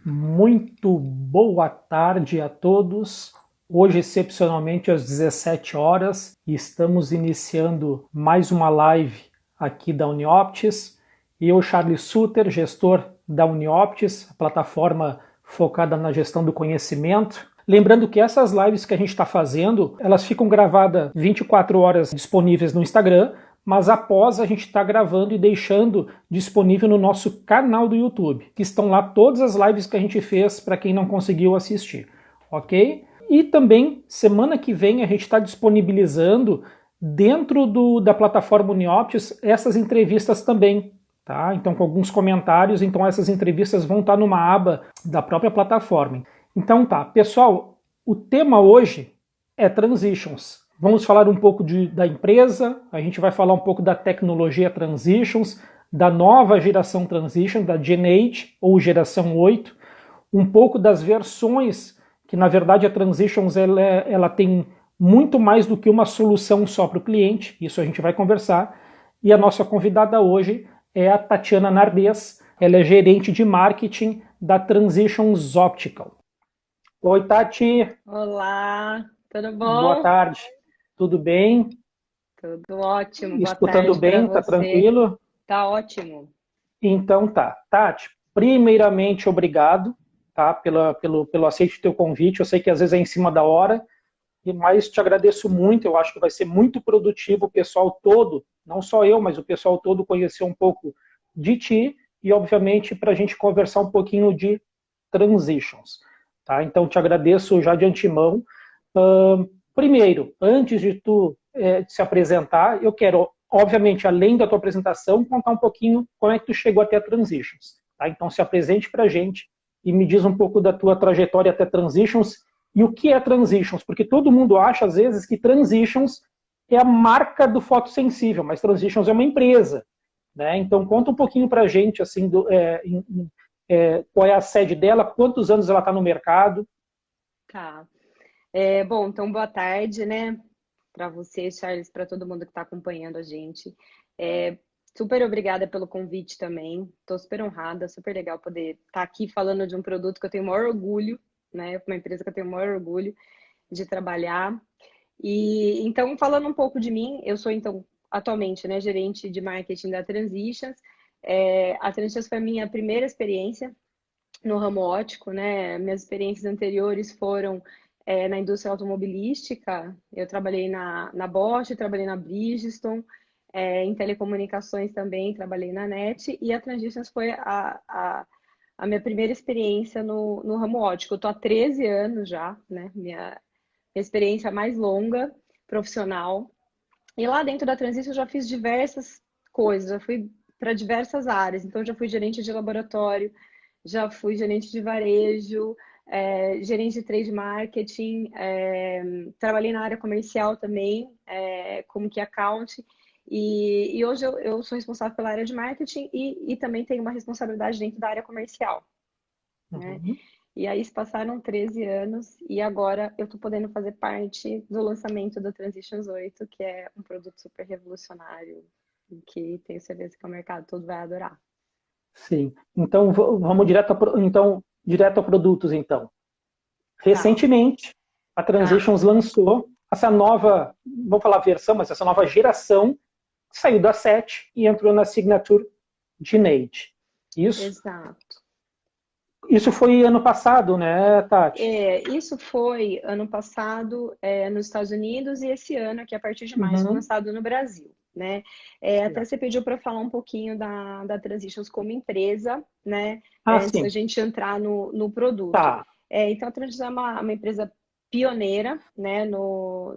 Muito boa tarde a todos. Hoje, excepcionalmente, às 17 horas, estamos iniciando mais uma live aqui da Unioptis. Eu, Charles Sutter, gestor da Unioptis, a plataforma focada na gestão do conhecimento. Lembrando que essas lives que a gente está fazendo, elas ficam gravadas 24 horas disponíveis no Instagram, mas após a gente está gravando e deixando disponível no nosso canal do YouTube, que estão lá todas as lives que a gente fez para quem não conseguiu assistir, ok? E também, semana que vem, a gente está disponibilizando dentro da plataforma Unioptis essas entrevistas também, tá? Então, com alguns comentários, então essas entrevistas vão estar numa aba da própria plataforma. Então tá, pessoal, o tema hoje é Transitions. Vamos falar um pouco da empresa, a gente vai falar um pouco da tecnologia Transitions, da nova geração Transition, da Gen 8 ou geração 8, um pouco das versões, que na verdade a Transitions ela tem muito mais do que uma solução só para o cliente, isso a gente vai conversar, e a nossa convidada hoje é a Tatiana Nardes, ela é gerente de marketing da Transitions Optical. Oi, Tati. Olá, tudo Boa bom? tarde. Tudo bem? Tudo ótimo. Boa Escutando tarde para bem? Tá você. tranquilo? Tá ótimo. Então tá. Tati, primeiramente, obrigado, tá, pelo aceite do teu convite. Eu sei que às vezes é em cima da hora, mas te agradeço muito. Eu acho que vai ser muito produtivo o pessoal todo, não só eu, mas o pessoal todo conhecer um pouco de ti e, obviamente, para a gente conversar um pouquinho de transitions. Tá? Então, te agradeço já de antemão. Primeiro, antes de tu se apresentar, eu quero, obviamente, além da tua apresentação, contar um pouquinho como é que tu chegou até a Transitions. Tá? Então, se apresente para a gente e me diz um pouco da tua trajetória até Transitions e o que é Transitions, porque todo mundo acha, às vezes, que Transitions é a marca do fotossensível, mas Transitions é uma empresa. Né? Então, conta um pouquinho para a gente, assim, qual é a sede dela, quantos anos ela está no mercado. Tá. Bom, então boa tarde, né? Para você, Charles, para todo mundo que está acompanhando a gente. Super obrigada pelo convite também. Estou super honrada, super legal poder estar aqui falando de um produto que eu tenho o maior orgulho, né? Uma empresa que eu tenho o maior orgulho de trabalhar. E então, falando um pouco de mim, eu sou então atualmente, né, gerente de marketing da Transitions. A Transitions foi a minha primeira experiência no ramo óptico, né? Minhas experiências anteriores foram na indústria automobilística. Eu trabalhei na Bosch, trabalhei na Bridgestone, em telecomunicações também, trabalhei na NET, e a Transitions foi a minha primeira experiência no ramo óptico. Eu estou há 13 anos já, né? Minha experiência mais longa, profissional. E lá dentro da Transition eu já fiz diversas coisas, já fui para diversas áreas. Então, já fui gerente de laboratório, já fui gerente de varejo, gerente de trade marketing, trabalhei na área comercial também, como que account, e hoje eu sou responsável pela área de marketing e também tenho uma responsabilidade dentro da área comercial, né? Uhum. E aí se passaram 13 anos e agora eu estou podendo fazer parte do lançamento do Transitions 8, que é um produto super revolucionário e que tenho certeza que o mercado todo vai adorar. Sim. Então, vamos direto a produtos, então. Tá, Recentemente, a tá. Transitions lançou essa nova, vamos falar versão, mas essa nova geração, que saiu da 7 e entrou na Signature Genade. Isso, Exato. isso foi ano passado, né, Tati? Isso foi ano passado, nos Estados Unidos e esse ano, aqui a partir de março, Uhum. lançado no Brasil, né? Até você pediu para falar um pouquinho da Transitions como empresa, né? Ah, Antes da sim. gente entrar no produto. Tá. Então, a Transitions é uma empresa pioneira, né,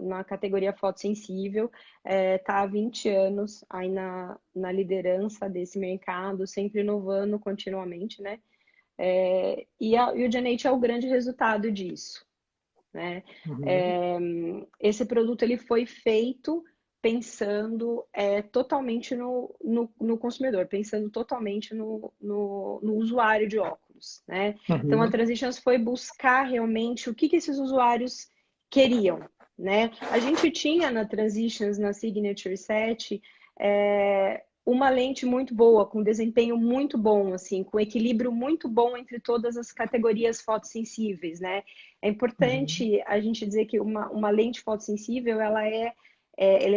na categoria fotossensível, está há 20 anos aí na liderança desse mercado, sempre inovando continuamente, né? E o Gen8 é o grande resultado disso, né? Uhum. É, esse produto ele foi feito pensando totalmente no consumidor, pensando totalmente no usuário de óculos, né? Então a Uhum. Transitions foi buscar realmente o que esses usuários queriam, né? A gente tinha na Transitions, na Signature 7, uma lente muito boa, com desempenho muito bom, assim, com equilíbrio muito bom entre todas as categorias fotossensíveis, né? É importante a gente dizer que uma lente fotossensível, ela é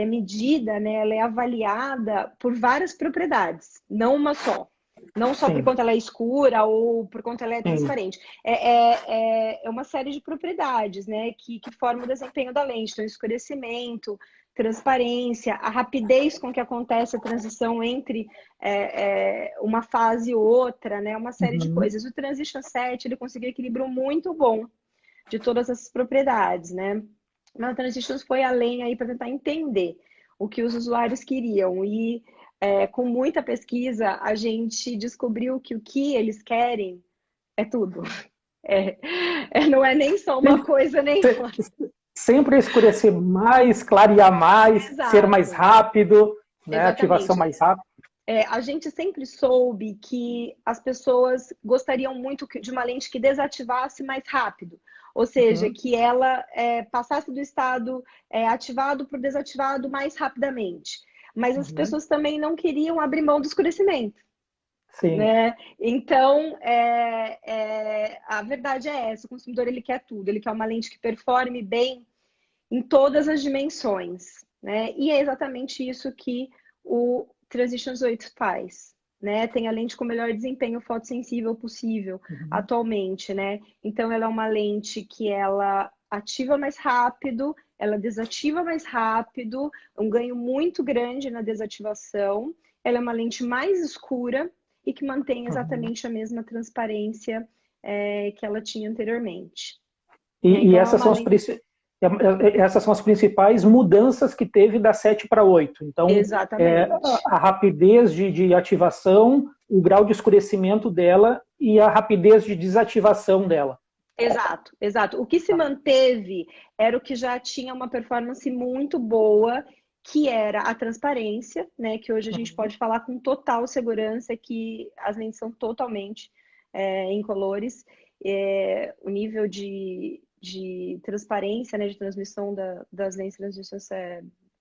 medida, né? Ela é avaliada por várias propriedades, não uma só. Não só por Sim, conta ela é escura ou por conta ela é sim. transparente. É uma série de propriedades, né, que formam o desempenho da lente. Então, escurecimento, transparência, a rapidez com que acontece a transição entre uma fase e outra, né, uma série de Uhum. coisas. O Transition 7, ele conseguiu um equilíbrio muito bom de todas essas propriedades, né? Mas o Transitions foi além aí para tentar entender o que os usuários queriam e com muita pesquisa a gente descobriu que o que eles querem é tudo. Não é nem só uma Sempre, coisa nem outra. sempre escurecer mais, clarear mais, ser mais Exato, rápido, né? Ativação exatamente. mais rápida. A gente sempre soube que as pessoas gostariam muito de uma lente que desativasse mais rápido, ou seja, Uhum. que ela passasse do estado ativado para o desativado mais rapidamente. Mas as Uhum. pessoas também não queriam abrir mão do escurecimento, Sim. né? Então, a verdade é essa: o consumidor ele quer tudo, ele quer uma lente que performe bem em todas as dimensões, né? E é exatamente isso que o Transitions 8 faz, né? Tem a lente com o melhor desempenho fotossensível possível Uhum. atualmente, né? Então ela é uma lente que ela ativa mais rápido, ela desativa mais rápido, um ganho muito grande na desativação. Ela é uma lente mais escura e que mantém Uhum. exatamente a mesma transparência que ela tinha anteriormente. Né? E Então é essas uma são as, lente. essas são as principais mudanças que teve da 7 para 8. Então, Exatamente. a rapidez de ativação, o grau de escurecimento dela e a rapidez de desativação dela. Exato, exato. O que se manteve era o que já tinha uma performance muito boa, que era a transparência, né? Que hoje a gente Uhum. pode falar com total segurança que as lentes são totalmente incolores. O nível de transparência, né, de transmissão das lentes transmissões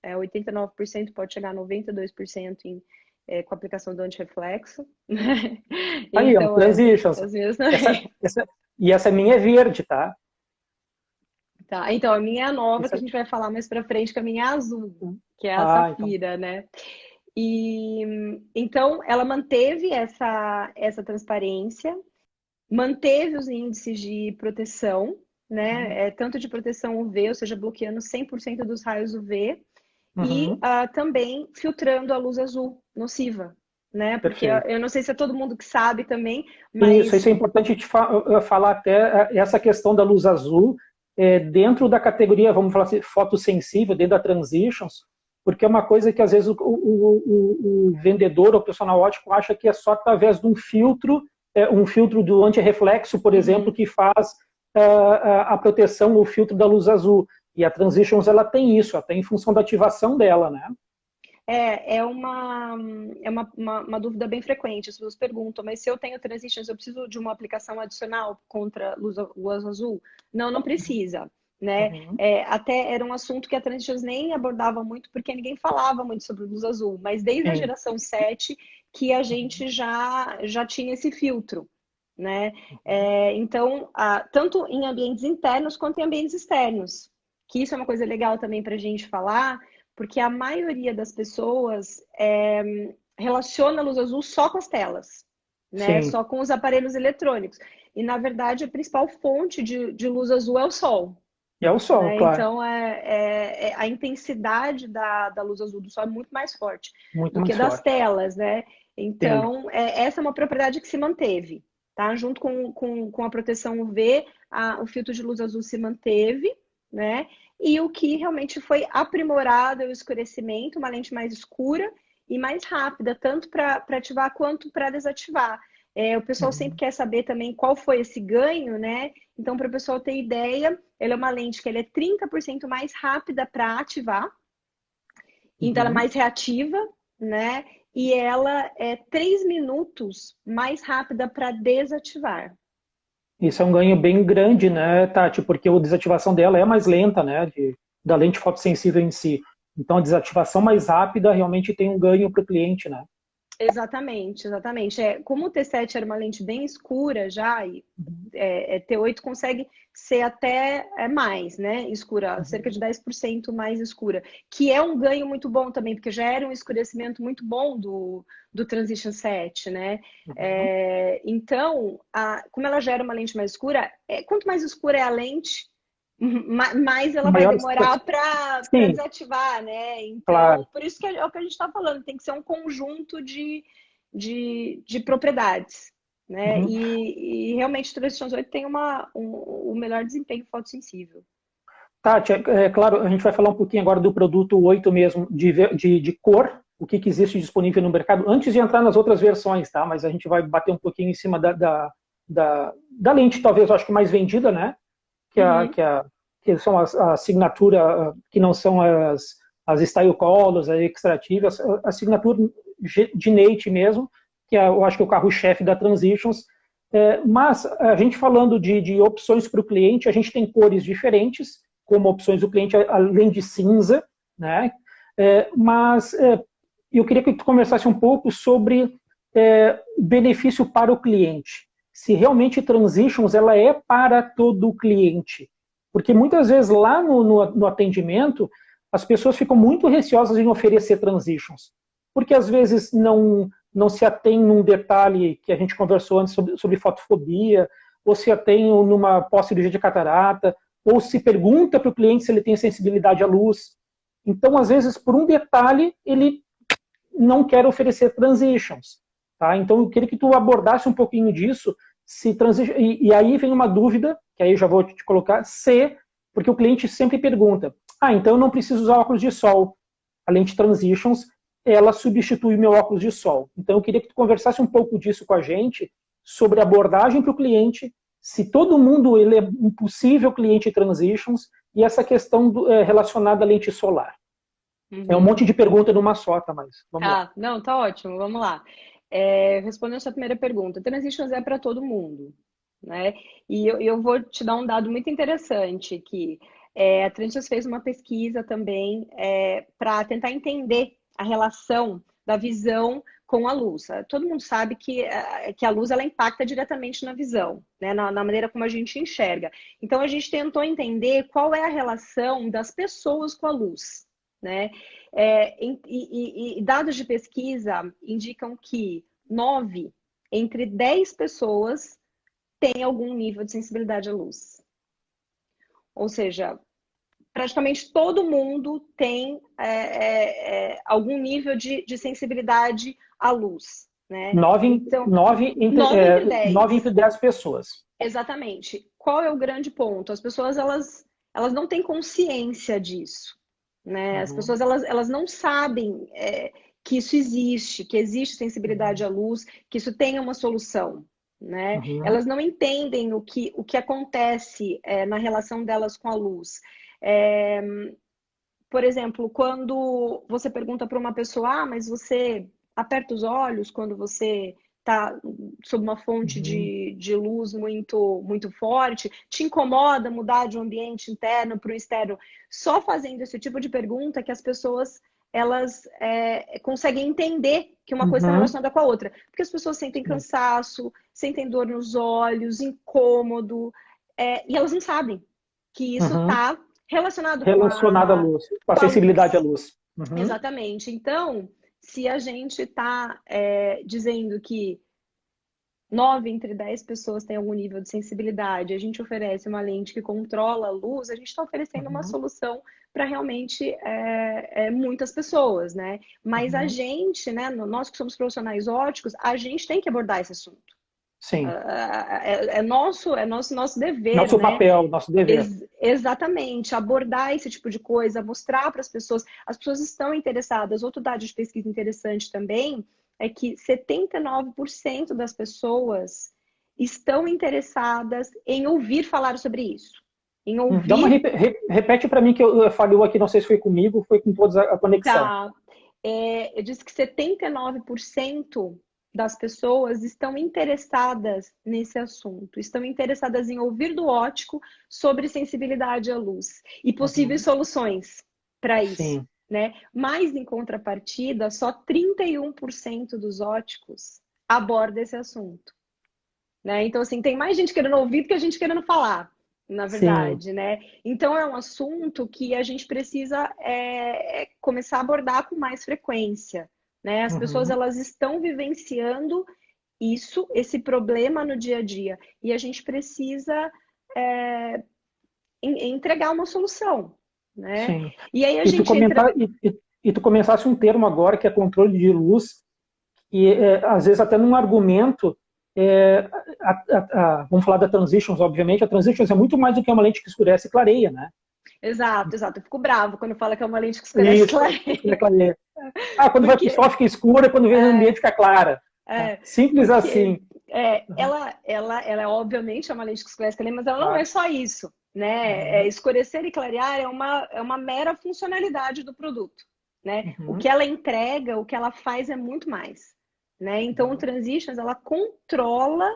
é 89%, pode chegar a 92% com a aplicação do antirreflexo. Aí, é um Então, Transitions. as minhas Essa, também. e essa minha é verde, tá? Tá, então a minha é a nova, que a Essa, gente vai falar mais pra frente, que a minha é azul, que é a então. safira, né? E então ela manteve essa transparência, manteve os índices de proteção, né? Tanto de proteção UV, ou seja, bloqueando 100% dos raios UV, e Uhum. também filtrando a luz azul nociva, né? Porque Perfeito. eu não sei se é todo mundo que sabe também, Isso mas é importante falar até essa questão da luz azul dentro da categoria, vamos falar assim, fotossensível, dentro da Transitions, porque é uma coisa que às vezes o vendedor ou o profissional óptico acha que é só através de um filtro do antirreflexo, por exemplo, uhum. que faz a proteção, o filtro da luz azul. E a Transitions ela tem isso, ela tem em função da ativação dela, né? É uma dúvida bem frequente. As pessoas perguntam, mas se eu tenho transitions, eu preciso de uma aplicação adicional contra luz azul? Não, não precisa, né? Uhum. Até era um assunto que a transitions nem abordava muito, porque ninguém falava muito sobre luz azul, mas desde a Sim. geração 7 que a gente já tinha esse filtro, né? Então, tanto em ambientes internos quanto em ambientes externos, que isso é uma coisa legal também para a gente falar, porque a maioria das pessoas relaciona a luz azul só com as telas, né? Sim. Só com os aparelhos eletrônicos. E, na verdade, a principal fonte de luz azul é o sol. E é o sol, Né? claro. Então, a intensidade da luz azul do sol é muito mais forte Muito do que mais das forte. telas, né? Sim. Então, essa é uma propriedade que se manteve, tá? Junto com a proteção UV, o filtro de luz azul se manteve, né? E o que realmente foi aprimorado é o escurecimento, uma lente mais escura e mais rápida, tanto para ativar quanto para desativar. O pessoal sempre Uhum. quer saber também qual foi esse ganho, né? Então, para o pessoal ter ideia, ela é uma lente que ela é 30% mais rápida para ativar, então ela é Uhum. mais reativa, né? E ela é 3 minutos mais rápida para desativar. Isso é um ganho bem grande, né, Tati? Porque a desativação dela é mais lenta, né, da lente fotossensível em si. Então, a desativação mais rápida realmente tem um ganho para o cliente, né? Exatamente, exatamente. Como o T7 era uma lente bem escura já, e T8 consegue ser até mais, né? Escura, cerca de Uhum. 10% mais escura, que é um ganho muito bom também, porque já era um escurecimento muito bom do Transition 7, né? Uhum. Então, como ela já era uma lente mais escura, quanto mais escura é a lente, mais ela vai Maior demorar dispersão. para Sim, desativar, né? claro. Então, por isso que é o que a gente está falando, tem que ser um conjunto de propriedades, né? Uhum. E realmente o 308 tem o melhor desempenho fotossensível. Tati, é claro, a gente vai falar um pouquinho agora do produto 8 mesmo, de cor, o que existe disponível no mercado, antes de entrar nas outras versões, tá? Mas a gente vai bater um pouquinho em cima da lente, talvez, eu acho que mais vendida, né? Que, a, Uhum. que, a, que são a assinatura, que não são as style colors, a extrativa, a assinatura de Nate mesmo, que eu acho que é o carro-chefe da Transitions. Mas a gente falando de opções para o cliente, a gente tem cores diferentes, como opções do cliente, além de cinza, né? Mas eu queria que tu conversasse um pouco sobre benefício para o cliente. Se realmente Transitions ela é para todo o cliente. Porque muitas vezes lá no atendimento, as pessoas ficam muito receosas em oferecer Transitions. Porque às vezes não se atém num detalhe que a gente conversou antes sobre fotofobia, ou se atém numa pós-cirurgia de catarata, ou se pergunta para o cliente se ele tem sensibilidade à luz. Então, às vezes, por um detalhe, ele não quer oferecer transitions. Tá? Então, eu queria que tu abordasse um pouquinho disso. E aí vem uma dúvida, que aí eu já vou te colocar, porque o cliente sempre pergunta, então eu não preciso usar óculos de sol. A lente transitions, ela substitui o meu óculos de sol. Então, eu queria que tu conversasse um pouco disso com a gente, sobre abordagem para o cliente, se todo mundo ele é um possível cliente transitions, e essa questão relacionada à lente solar. É um Uhum. monte de pergunta numa só, tá? Mas vamos lá. Ah, não, tá ótimo, vamos lá. Respondendo a sua primeira pergunta, Transitions é para todo mundo, né? E eu vou te dar um dado muito interessante que a Transitions fez uma pesquisa também para tentar entender a relação da visão com a luz. Todo mundo sabe que a luz ela impacta diretamente na visão, né? Na maneira como a gente enxerga. Então a gente tentou entender qual é a relação das pessoas com a luz, né? E dados de pesquisa indicam que 9 entre 10 pessoas têm algum nível de sensibilidade à luz. Ou seja, praticamente todo mundo tem algum nível de sensibilidade à luz, né? Então, 9 entre 9 10. entre 10 pessoas. Exatamente. Qual é o grande ponto? As pessoas elas não têm consciência disso, né? As Uhum, pessoas elas não sabem que isso existe, que existe sensibilidade uhum, à luz, que isso tem uma solução, né? uhum, Elas não entendem o que acontece na relação delas com a luz. É, por exemplo, quando você pergunta para uma pessoa, mas você aperta os olhos quando você está sob uma fonte uhum, de luz muito, muito forte? Te incomoda mudar de um ambiente interno para o externo? Só fazendo esse tipo de pergunta que as pessoas elas conseguem entender que uma coisa está uhum, relacionada com a outra. Porque as pessoas sentem sim, cansaço, sentem dor nos olhos, incômodo, e elas não sabem que isso uhum. está relacionado com Relacionada à luz, com a com a sensibilidade à luz. luz. Uhum, Exatamente. Então, se a gente está dizendo que 9 entre 10 pessoas têm algum nível de sensibilidade, a gente oferece uma lente que controla a luz, a gente está oferecendo uma uhum, solução para realmente muitas pessoas, né? Mas a uhum. gente, né, nós que somos profissionais óticos, a gente tem que abordar esse assunto. Sim, Nosso dever, nosso né? papel, nosso dever. Exatamente, abordar esse tipo de coisa, mostrar para as pessoas estão interessadas. Outro dado de pesquisa interessante também é que 79% das pessoas estão interessadas em ouvir falar sobre isso, em Dá uma, ouvir, repete para mim que eu falhou aqui, não sei se foi comigo, foi com toda a conexão. tá? Eu disse que 79% das pessoas estão interessadas nesse assunto, estão interessadas em ouvir do ótico sobre sensibilidade à luz e possíveis Uhum, soluções para isso. sim. né? Mas, em contrapartida, só 31% dos óticos aborda esse assunto, né? Então, assim, tem mais gente querendo ouvir do que a gente querendo falar, na Sim. verdade, né? Então, é um assunto que a gente precisa começar a abordar com mais frequência, né? As pessoas, Uhum. elas estão vivenciando esse problema no dia a dia, e a gente precisa é, entregar uma solução, né? Sim. E aí a E tu gente entra... comentar, e tu começasse um termo agora que é controle de luz, e às vezes até num argumento, é, vamos falar da Transitions, obviamente, a Transitions é muito mais do que uma lente que escurece e clareia, né? Exato, exato. Eu fico bravo quando fala que é uma lente que escurece e Isso, clareia. clareia. Ah, quando vai para o sol Porque, fica escura, quando vem no ambiente é, fica clara. Tá? é, Simples porque assim. Uhum. ela obviamente é uma lente que escurece e clareia, mas ela não é Claro. só isso, né? Uhum. Escurecer e clarear é uma mera funcionalidade do produto, né? O que Uhum. ela entrega, o que ela faz é muito mais, né? Então, o Uhum. Transitions, ela controla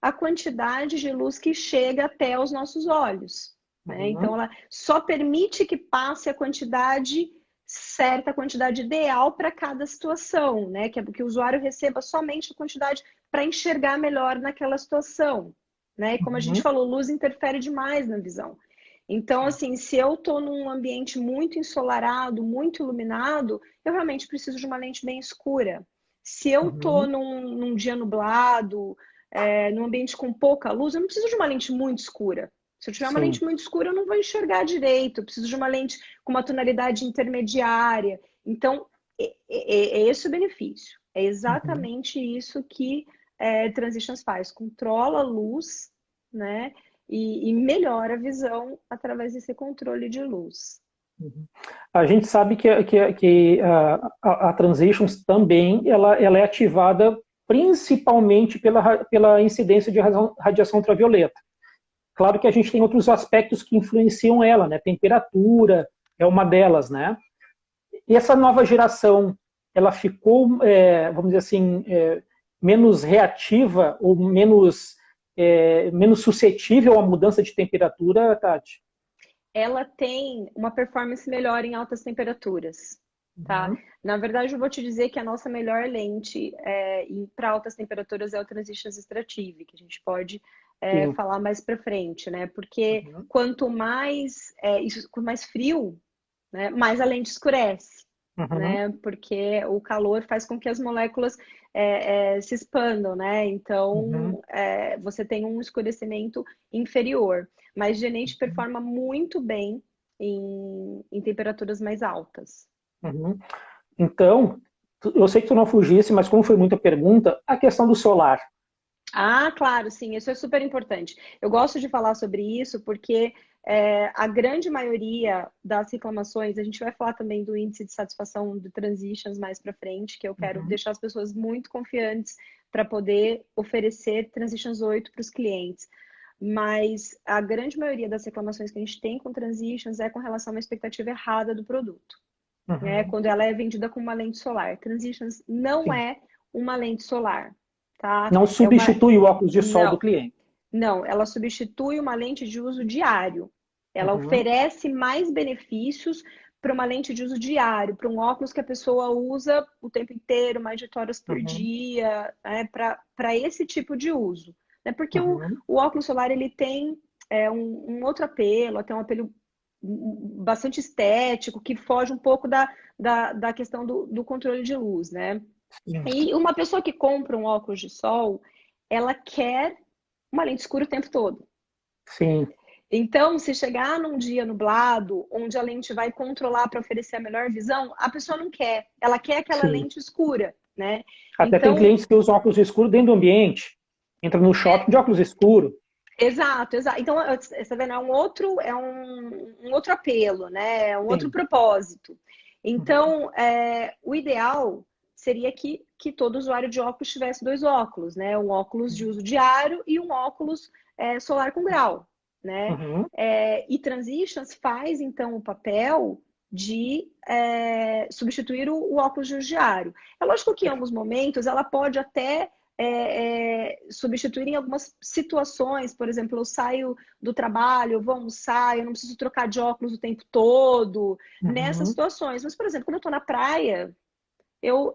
a quantidade de luz que chega até os nossos olhos, né? Então, Uhum. ela só permite que passe a quantidade certa, a quantidade ideal para cada situação, né? Que o usuário receba somente a quantidade para enxergar melhor naquela situação, né? E como a gente Uhum. falou, luz interfere demais na visão. Então, Sim. assim, se eu estou num ambiente muito ensolarado, muito iluminado, eu realmente preciso de uma lente bem escura. Se eu estou Uhum. num dia nublado, num ambiente com pouca luz, eu não preciso de uma lente muito escura. Se eu tiver uma Sim. lente muito escura, eu não vou enxergar direito. Eu preciso de uma lente com uma tonalidade intermediária. Então, é esse o benefício. É Uhum. exatamente isso que Transitions faz. Controla a luz, né? E melhora a visão através desse controle de luz. Uhum. A gente sabe que a Transitions também ela é ativada principalmente pela incidência de radiação ultravioleta. Claro que a gente tem outros aspectos que influenciam ela, né? Temperatura é uma delas, né? E essa nova geração, ela ficou, vamos dizer assim, menos reativa ou menos suscetível à mudança de temperatura, Tati? Ela tem uma performance melhor em altas temperaturas, tá? Uhum. Na verdade, eu vou te dizer que a nossa melhor lente para altas temperaturas é o Transitions Strative, que a gente pode Sim. falar mais para frente, né? Porque Uhum. quanto mais frio, né, mais a lente escurece, Uhum. né? Porque o calor faz com que as moléculas se expandam, né? Uhum. Então, você tem um escurecimento inferior. Mas Genete performa muito bem em temperaturas mais altas. Uhum. Então, eu sei que tu não fugisse, mas como foi muita pergunta, a questão do solar. Ah, claro, sim, isso é super importante. Eu gosto de falar sobre isso porque a grande maioria das reclamações, a gente vai falar também do índice de satisfação do Transitions mais para frente, que eu quero Uhum. deixar as pessoas muito confiantes para poder oferecer Transitions 8 para os clientes. Mas a grande maioria das reclamações que a gente tem com Transitions é com relação a uma expectativa errada do produto, né? Uhum. Quando ela é vendida com uma lente solar. Transitions não Sim. é uma lente solar, tá? Não É uma substitui o óculos de sol do não, cliente. não, ela substitui uma lente de uso diário. Ela Uhum. oferece mais benefícios para uma lente de uso diário, para um óculos que a pessoa usa o tempo inteiro, mais de 8 horas por Uhum. dia, né, para esse tipo de uso. Né? Porque Uhum. o óculos solar ele tem um outro apelo, até um apelo bastante estético, que foge um pouco da questão do controle de luz, né? Sim. E uma pessoa que compra um óculos de sol, ela quer uma lente escura o tempo todo. Sim. Então, se chegar num dia nublado, onde a lente vai controlar para oferecer a melhor visão, a pessoa não quer. Ela quer aquela Sim. lente escura, né? Até tem Então, clientes que usam óculos escuros dentro do ambiente. Entra no shopping de óculos escuro. exato, exato. Então, você tá vendo, um outro apelo, né? É um outro Sim. propósito. Uhum. Então, o ideal seria que todo usuário de óculos tivesse dois óculos, né? Um óculos de uso diário e um óculos solar com grau, né? Uhum. E Transitions faz, então, o papel de substituir o óculos de uso diário. É lógico que em alguns momentos ela pode até substituir em algumas situações. Por exemplo, eu saio do trabalho, eu vou almoçar, eu não preciso trocar de óculos o tempo todo, nessas Uhum. situações. Mas, por exemplo, quando eu estou na praia,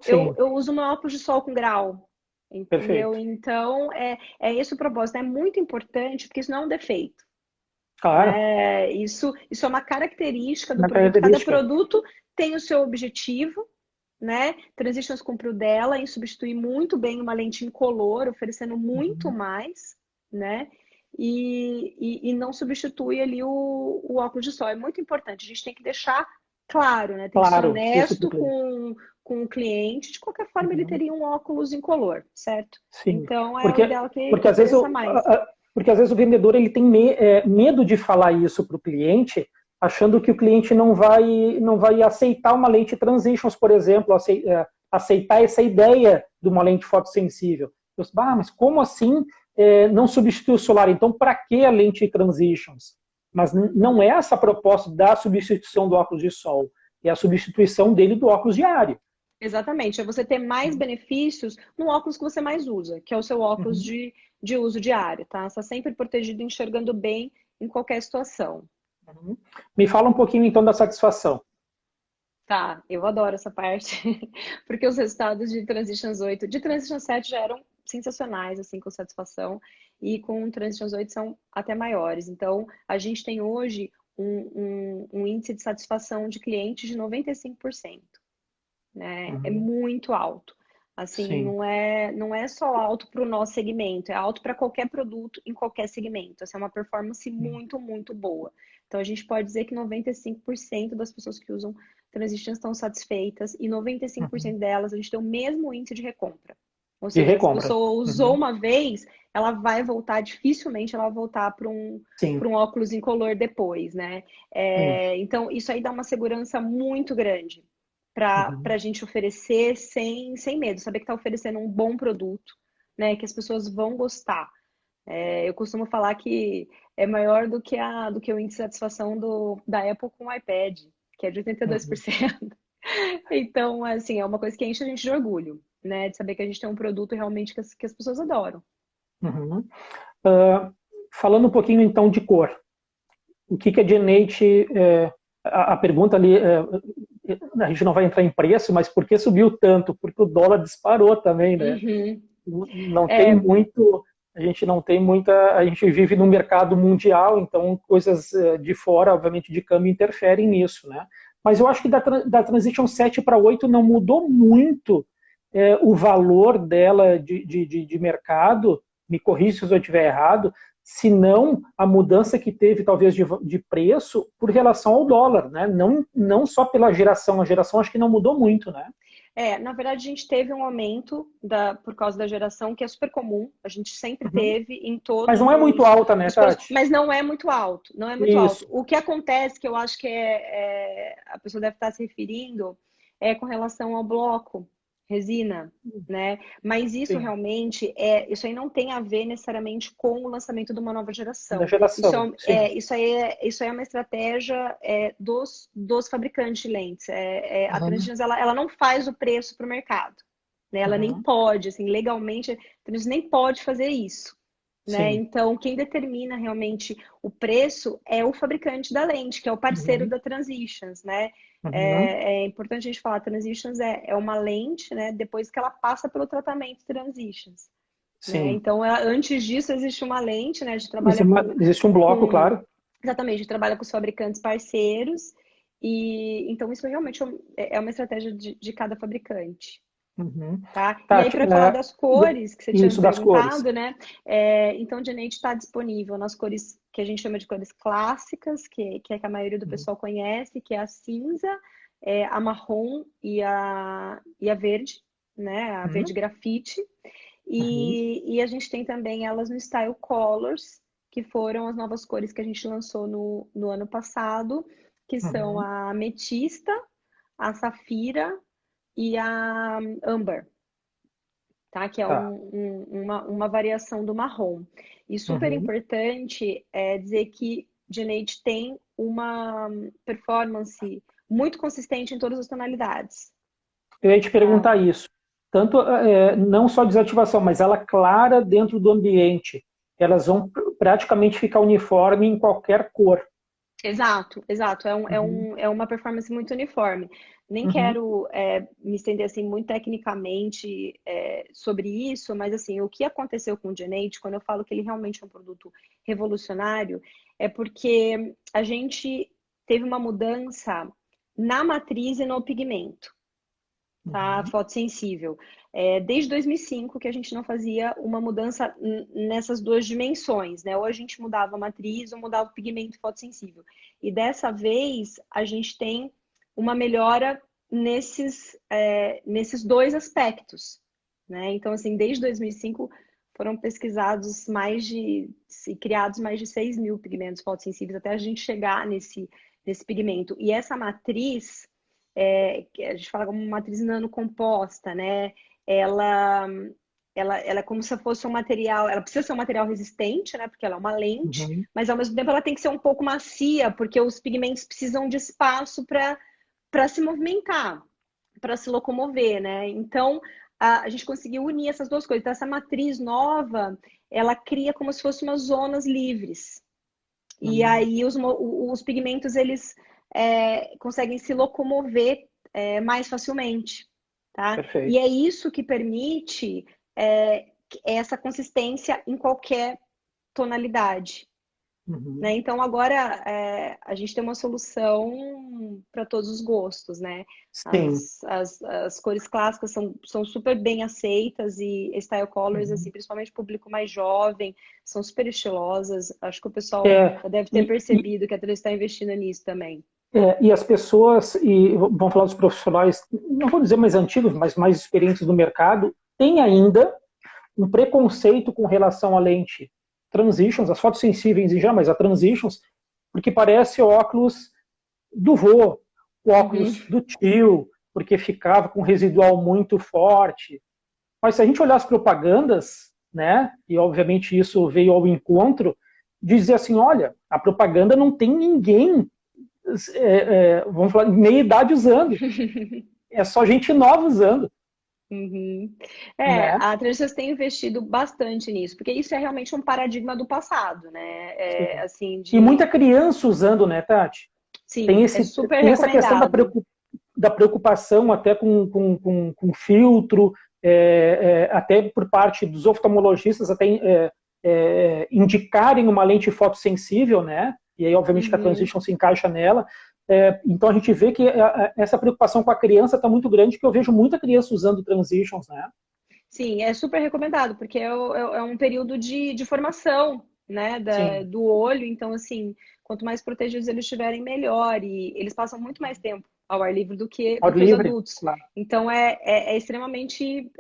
Sim, eu uso meu óculos de sol com grau, entendeu? perfeito. Então, é esse o propósito. É muito importante, porque isso não é um defeito, Claro, né? Isso é uma característica do uma produto. Cada característica. produto tem o seu objetivo, né? Transitions cumpriu dela em substituir muito bem uma lente incolor, oferecendo muito Uhum. mais, né? E não substitui ali o óculos de sol. É muito importante. A gente tem que deixar claro, né? Tem que ser Claro, isso para o honesto cliente. com o cliente. De qualquer forma, ele Uhum. teria um óculos incolor, certo? Sim, Então, é o porque, ideal porque que às vezes ofereça mais. porque às vezes o vendedor ele tem medo de falar isso para o cliente, achando que o cliente não vai aceitar uma lente Transitions, por exemplo, aceitar essa ideia de uma lente fotossensível. Mas como assim não substitui o solar? Então, para que a lente Transitions? Mas não é essa a proposta da substituição do óculos de sol, é a substituição dele do óculos diário. Exatamente, é você ter mais benefícios no óculos que você mais usa, que é o seu óculos Uhum. de uso diário, tá? Você está sempre protegido, enxergando bem em qualquer situação. Uhum. Me fala um pouquinho então da satisfação. Tá, eu adoro essa parte, porque os resultados de Transitions 8, de Transitions 7 já eram sensacionais, assim, com satisfação, e com Transitions 8 são até maiores. Então, a gente tem hoje um índice de satisfação de clientes de 95%, né? É Uhum. muito alto. Assim, Sim. não é só alto para o nosso segmento, é alto para qualquer produto em qualquer segmento. Essa é uma performance muito, muito boa. Então, a gente pode dizer que 95% das pessoas que usam Transitions estão satisfeitas e Uhum. 95% delas a gente tem o mesmo índice de recompra. Ou De seja, se a recompra. pessoa usou Uhum. uma vez, ela vai voltar, dificilmente ela vai voltar Sim. para um óculos incolor depois, né? Sim. Então, isso aí dá uma segurança muito grande para Uhum. a gente oferecer sem medo, saber que está oferecendo um bom produto, né? Que as pessoas vão gostar. Eu costumo falar que é maior do que o índice de satisfação da Apple com o iPad, que é de Uhum. 82%. Então, assim, é uma coisa que enche a gente de orgulho, né? De saber que a gente tem um produto realmente que as pessoas adoram. Uhum. Ah, falando um pouquinho então de cor, o que a Genate, a pergunta ali, a gente não vai entrar em preço, mas por que subiu tanto? Porque o dólar disparou também, né? Uhum. Não tem É, muito, a gente não tem muita, a gente vive num mercado mundial, então coisas de fora, obviamente, de câmbio interferem nisso, né? Mas eu acho que da Transition 7 para 8 não mudou muito o valor dela de mercado, me corrija se eu estiver errado, se não a mudança que teve talvez de preço por relação ao dólar, né? Não só pela geração, a geração acho que não mudou muito, né? na verdade, a gente teve um aumento por causa da geração, que é super comum, a gente sempre Uhum. teve em Mas todos não é muito alta, né, os postos, Tati? mas não é muito alto, não é muito alto. Isso. O que acontece, que eu acho que a pessoa deve estar se referindo, é com relação ao bloco, resina, né? Mas isso Sim. realmente isso aí não tem a ver necessariamente com o lançamento de uma nova Da geração. geração, sim. Isso aí é uma estratégia dos fabricantes de lentes. A Uhum. Transitions ela não faz o preço para o mercado, né? Ela nem Uhum. pode, assim, legalmente, a Transitions nem pode fazer isso. Né? Sim. Então, quem determina realmente o preço é o fabricante da lente, que é o parceiro Uhum. da Transitions, né? Uhum. É importante a gente falar, Transitions é uma lente, né? Depois que ela passa pelo tratamento Transitions, né? Sim. Então, antes disso existe uma lente, né? A gente trabalha Existe um bloco, com claro. exatamente, a gente trabalha com os fabricantes parceiros e então isso realmente é uma estratégia de cada fabricante. Uhum. Tá? E aí, Tati, para falar das cores que você tinha me isso das cores. perguntado, né? Então, o Janete está disponível nas cores que a gente chama de cores clássicas, que é que a maioria do Uhum. pessoal conhece, que é a cinza, a marrom e a verde, né? A verde Uhum. grafite. Uhum. E a gente tem também elas no Style Colors, que foram as novas cores que a gente lançou no ano passado, que são Uhum. a ametista, a safira e a âmbar, tá? Que é Tá. uma variação do marrom. E super Uhum. importante é dizer que Jade tem uma performance muito consistente em todas as tonalidades, Eu ia te tá? perguntar isso. tanto não só desativação, mas ela clara dentro do ambiente. Elas vão praticamente ficar uniforme em qualquer cor. Exato, exato. Uhum. É uma performance muito uniforme. Nem Uhum. quero me estender assim muito tecnicamente sobre isso, mas assim, o que aconteceu com o Genate, quando eu falo que ele realmente é um produto revolucionário, é porque a gente teve uma mudança na matriz e no pigmento, tá? Uhum. Fotossensível. Desde 2005 que a gente não fazia uma mudança nessas duas dimensões, né? Ou a gente mudava a matriz ou mudava o pigmento fotossensível. E dessa vez a gente tem uma melhora nesses dois aspectos, né? Então, assim, desde 2005 foram pesquisados e criados mais de 6 mil pigmentos fotossensíveis até a gente chegar nesse pigmento. E essa matriz que a gente fala como matriz nanocomposta, né? Ela, ela é como se fosse um material, ela precisa ser um material resistente, né? Porque ela é uma lente, Uhum. mas ao mesmo tempo ela tem que ser um pouco macia, porque os pigmentos precisam de espaço para se movimentar, para se locomover, né? Então a gente conseguiu unir essas duas coisas. Então, essa matriz nova, ela cria como se fossem umas zonas livres. E Uhum. aí os pigmentos eles conseguem se locomover mais facilmente, tá? E Perfeito. é isso que permite essa consistência em qualquer tonalidade, né? Uhum. Então agora a gente tem uma solução para todos os gostos, né? Sim. As cores clássicas são super bem aceitas e style colors, assim, Uhum. principalmente o público mais jovem, são super estilosas. Acho que o pessoal É, já deve ter e, e, percebido que a Três está investindo nisso também. e as pessoas, e vamos falar dos profissionais, não vou dizer mais antigos, mas mais experientes do mercado, têm ainda um preconceito com relação à lente transitions, as fotos sensíveis em geral, mas a transitions, porque parece óculos do vô, Uhum. óculos do tio, porque ficava com residual muito forte. Mas se a gente olhar as propagandas, né, e obviamente isso veio ao encontro, dizer assim, olha, a propaganda não tem ninguém, vamos falar, meia idade usando, é só gente nova usando, Uhum. né? A Transitions tem investido bastante nisso, porque isso é realmente um paradigma do passado, né? Assim, E muita criança usando, né, Tati? sim, é super Tem essa questão recomendado. da preocupação até com filtro, até por parte dos oftalmologistas, até indicarem uma lente fotossensível, né? E aí, obviamente, que a Uhum. Transition se encaixa nela. Então, a gente vê que essa preocupação com a criança está muito grande, que eu vejo muita criança usando Transitions, né? Sim, é super recomendado, porque é um período de formação, né, Sim, do olho. Então, assim, quanto mais protegidos eles estiverem, melhor. E eles passam muito mais tempo ao ar livre do ar que os livre, adultos. claro. Então, é extremamente